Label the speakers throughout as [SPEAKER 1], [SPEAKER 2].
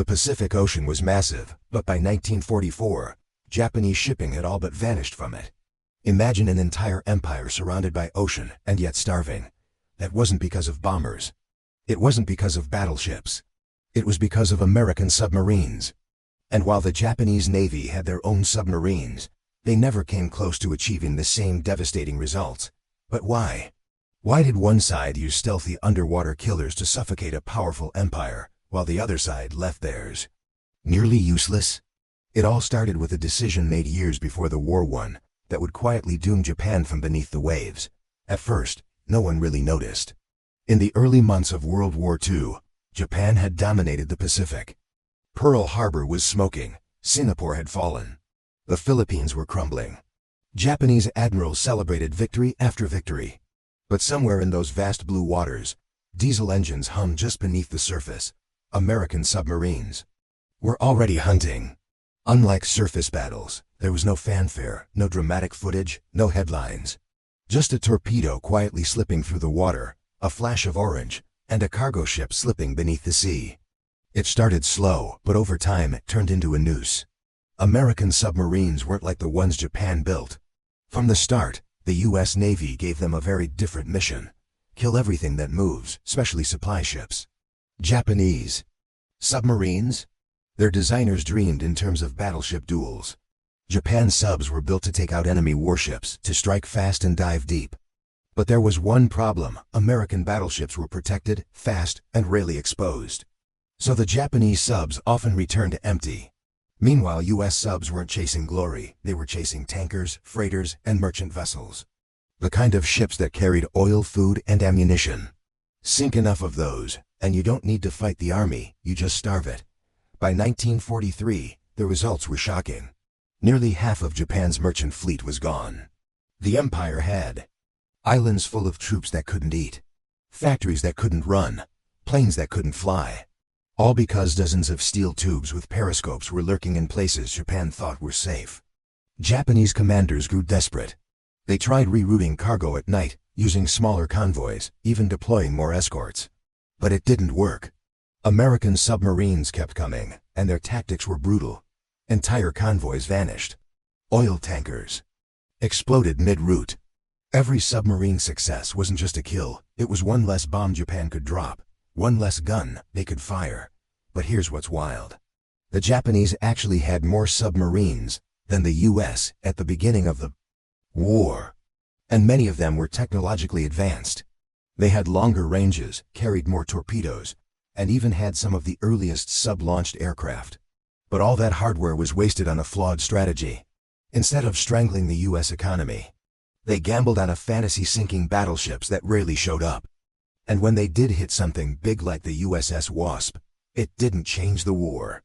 [SPEAKER 1] The Pacific Ocean was massive, but by 1944, Japanese shipping had all but vanished from it. Imagine an entire empire surrounded by ocean and yet starving. That wasn't because of bombers. It wasn't because of battleships. It was because of American submarines. And while the Japanese Navy had their own submarines, they never came close to achieving the same devastating results. But why? Why did one side use stealthy underwater killers to suffocate a powerful empire, while the other side left theirs nearly useless? It all started with a decision made years before the war won that would quietly doom Japan from beneath the waves. At first, no one really noticed. In the early months of World War II, Japan had dominated the Pacific. Pearl Harbor was smoking, Singapore had fallen. The Philippines were crumbling. Japanese admirals celebrated victory after victory. But somewhere in those vast blue waters, diesel engines hummed just beneath the surface. American submarines were already hunting. Unlike surface battles, there was no fanfare, no dramatic footage, no headlines. Just a torpedo quietly slipping through the water, a flash of orange, and a cargo ship slipping beneath the sea. It started slow, but over time it turned into a noose. American submarines weren't like the ones Japan built. From the start, the U.S. Navy gave them a very different mission. Kill everything that moves, especially supply ships. Japanese submarines? Their designers dreamed in terms of battleship duels. Japan's subs were built to take out enemy warships, to strike fast and dive deep. But there was one problem: American battleships were protected, fast, and rarely exposed. So the Japanese subs often returned empty. Meanwhile, U.S. subs weren't chasing glory, they were chasing tankers, freighters, and merchant vessels. The kind of ships that carried oil, food, and ammunition. Sink enough of those, and you don't need to fight the army, you just starve it. By 1943, the results were shocking. Nearly half of Japan's merchant fleet was gone. The empire had islands full of troops that couldn't eat, factories that couldn't run, planes that couldn't fly. All because dozens of steel tubes with periscopes were lurking in places Japan thought were safe. Japanese commanders grew desperate. They tried rerouting cargo at night, using smaller convoys, even deploying more escorts. But it didn't work. American submarines kept coming, and their tactics were brutal. Entire convoys vanished. Oil tankers exploded mid-route. Every submarine success wasn't just a kill, it was one less bomb Japan could drop, one less gun they could fire. But here's what's wild. The Japanese actually had more submarines than the U.S. at the beginning of the war. And many of them were technologically advanced. They had longer ranges, carried more torpedoes, and even had some of the earliest sub-launched aircraft. But all that hardware was wasted on a flawed strategy. Instead of strangling the U.S. economy, they gambled on a fantasy sinking battleships that rarely showed up. And when they did hit something big like the USS Wasp, it didn't change the war.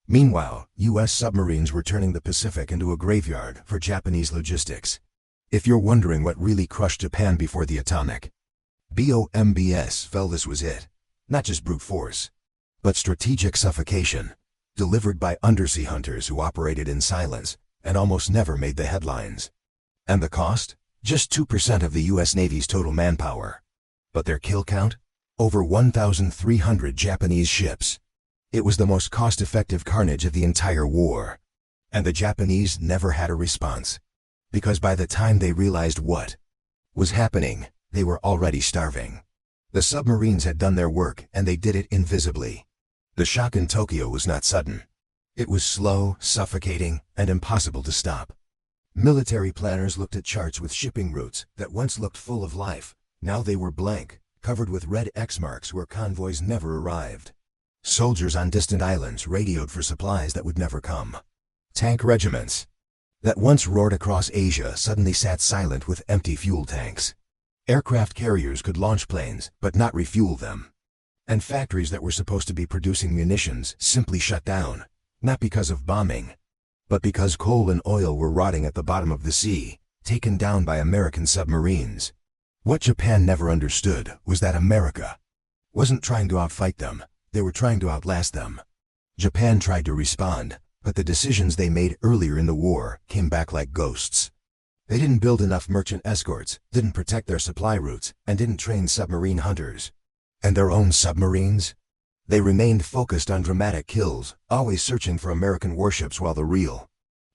[SPEAKER 1] Meanwhile, U.S. submarines were turning the Pacific into a graveyard for Japanese logistics. If you're wondering what really crushed Japan before the atomic bombs fell, this was it. Not just brute force, but strategic suffocation, delivered by undersea hunters who operated in silence and almost never made the headlines. And the cost? Just 2% of the U.S. Navy's total manpower. But their kill count? Over 1,300 Japanese ships. It was the most cost-effective carnage of the entire war. And the Japanese never had a response. Because by the time they realized what was happening, they were already starving. The submarines had done their work, and they did it invisibly. The shock in Tokyo was not sudden. It was slow, suffocating, and impossible to stop. Military planners looked at charts with shipping routes that once looked full of life. Now they were blank, covered with red X marks where convoys never arrived. Soldiers on distant islands radioed for supplies that would never come. Tank regiments that once roared across Asia suddenly sat silent with empty fuel tanks. Aircraft carriers could launch planes, but not refuel them. And factories that were supposed to be producing munitions simply shut down, not because of bombing, but because coal and oil were rotting at the bottom of the sea, taken down by American submarines. What Japan never understood was that America wasn't trying to outfight them, they were trying to outlast them. Japan tried to respond, but the decisions they made earlier in the war came back like ghosts. They didn't build enough merchant escorts, didn't protect their supply routes, and didn't train submarine hunters. And their own submarines? They remained focused on dramatic kills, always searching for American warships while the real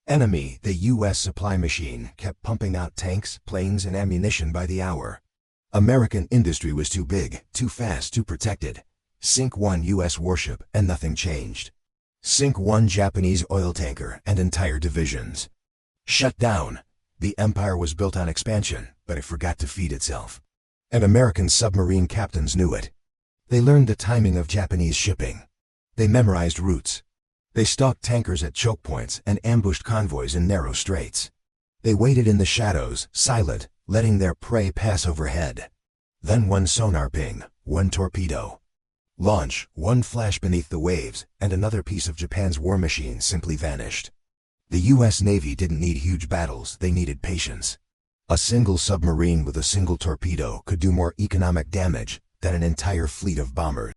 [SPEAKER 1] enemy, the U.S. supply machine, kept pumping out tanks, planes, and ammunition by the hour. American industry was too big, too fast, too protected. Sink one U.S. warship, and nothing changed. Sink one Japanese oil tanker, and entire divisions shut down. The empire was built on expansion, but it forgot to feed itself. And American submarine captains knew it. They learned the timing of Japanese shipping. They memorized routes. They stalked tankers at choke points and ambushed convoys in narrow straits. They waited in the shadows, silent, letting their prey pass overhead. Then one sonar ping, one torpedo launch, one flash beneath the waves, and another piece of Japan's war machine simply vanished. The U.S. Navy didn't need huge battles, they needed patience. A single submarine with a single torpedo could do more economic damage than an entire fleet of bombers.